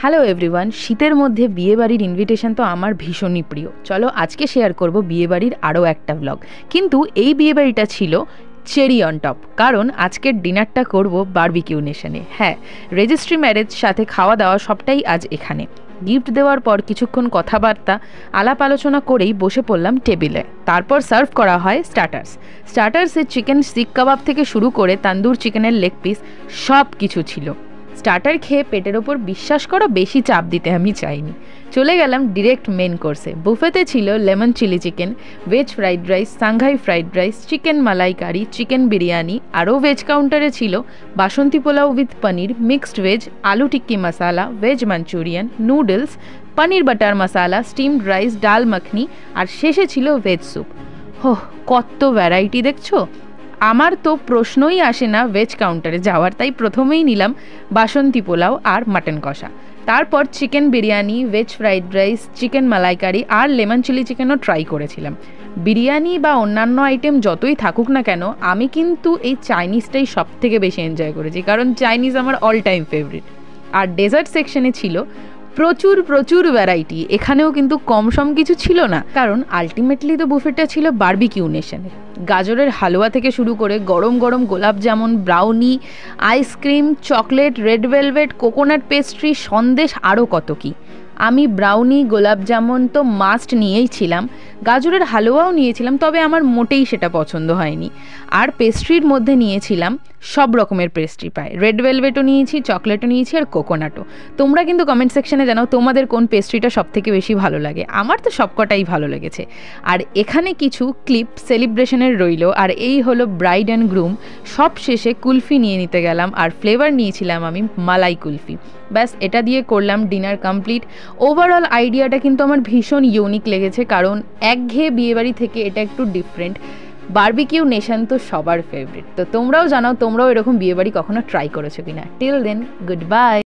Hello everyone, শীতের মধ্যে বিয়েবাড়ির ইনভিটেশন তো আমার ভীষণই প্রিয়। চলো আজকে শেয়ার করব বিয়েবাড়ির আরও একটা ব্লগ। কিন্তু এই বিয়েবাড়িটা ছিল চেরি অন টপ, কারণ আজকের ডিনারটা করব বারবিকিউ নেশনে। হ্যাঁ, রেজিস্ট্রি ম্যারেজ সাথে খাওয়া দাওয়া সবটাই আজ এখানে। গিফট দেওয়ার পর কিছুক্ষণ কথাবার্তা আলাপ আলোচনা করেই বসে পড়লাম টেবিলে। তারপর সার্ভ করা হয় স্টার্টার্সে চিকেন শিক কাবাব থেকে শুরু করে তান্দুর চিকেনের লেগ পিস সব কিছু ছিল। স্টার্টার খেয়ে পেটের ওপর বিশ্বাস করো বেশি চাপ দিতে আমি চাইনি। চলে গেলাম ডিরেক্ট মেন কোর্সে। বুফেতে ছিল lemon chilli chicken, veg fried rice, Shanghai fried rice, chicken malaikari, chicken biryani. আরও ভেজ কাউন্টারে ছিল basanti pulao with paneer, mixed veg, aloo tikki masala, veg Manchurian, noodles, paneer butter masala, steamed rice, dal makhani, আর শেষে ছিল ভেজ স্যুপ। হোহ, কত ভ্যারাইটি দেখছো! আমার তো প্রশ্নই আসে না ভেজ কাউন্টারে যাওয়ার, তাই প্রথমেই নিলাম বাসন্তী পোলাও আর মাটন কষা। তারপর chicken biryani, veg fried rice, chicken malaikari আর লেমন চিলি চিকেনও ট্রাই করেছিলাম। বিরিয়ানি বা অন্যান্য আইটেম যতই থাকুক না কেন, আমি কিন্তু এই চাইনিজটাই সব থেকে বেশি এনজয় করেছি, কারণ চাইনিজ আমার অল টাইম ফেভারিট। আর ডেজার্ট সেকশনে ছিল প্রচুর প্রচুর ভ্যারাইটি। এখানেও কিন্তু কম সম কিছু ছিল না, কারণ আলটিমেটলি তো বুফেটটা ছিল বারবিকিউ নেশনের। গাজরের হালুয়া থেকে শুরু করে গরম গরম গোলাপ jamun, brownie, ice cream, chocolate, red velvet, coconut pastry, Sandesh, আরও কত কী। আমি ব্রাউনি, গোলাপ জামুন তো মাস্ট নিয়েই ছিলাম, গাজরের হালুয়াও নিয়েছিলাম, তবে আমার মোটেই সেটা পছন্দ হয়নি। আর পেস্ট্রির মধ্যে নিয়েছিলাম সব রকমের পেস্ট্রি পায়, রেড ভেলভেটও নিয়েছি, চকলেটও নিয়েছি আর কোকোনাটও। তোমরা কিন্তু কমেন্ট সেকশনে জানাও তোমাদের কোন পেস্ট্রিটা সব থেকে বেশি ভালো লাগে। আমার তো সবকটাই ভালো লেগেছে। আর এখানে কিছু ক্লিপ সেলিব্রেশনের রইল। আর এই হলো ব্রাইড অ্যান্ড গ্রুম। সব শেষে কুলফি নিয়ে নিতে গেলাম, আর ফ্লেভার নিয়েছিলাম আমি মালাই কুলফি। ব্যাস, এটা দিয়ে করলাম ডিনার কমপ্লিট। ওভারঅল আইডিয়াটা কিন্তু আমার ভীষণ ইউনিক লেগেছে, কারণ একঘেয়ে বিয়েবাড়ি থেকে এটা একটু ডিফারেন্ট। বারবিকিউ নেশন তো সবার ফেভারিট। তো তোমরাও জানাও তোমরাও এরকম বিয়েবাড়ি কখনো ট্রাই করেছো কিনা। Till then, good bye.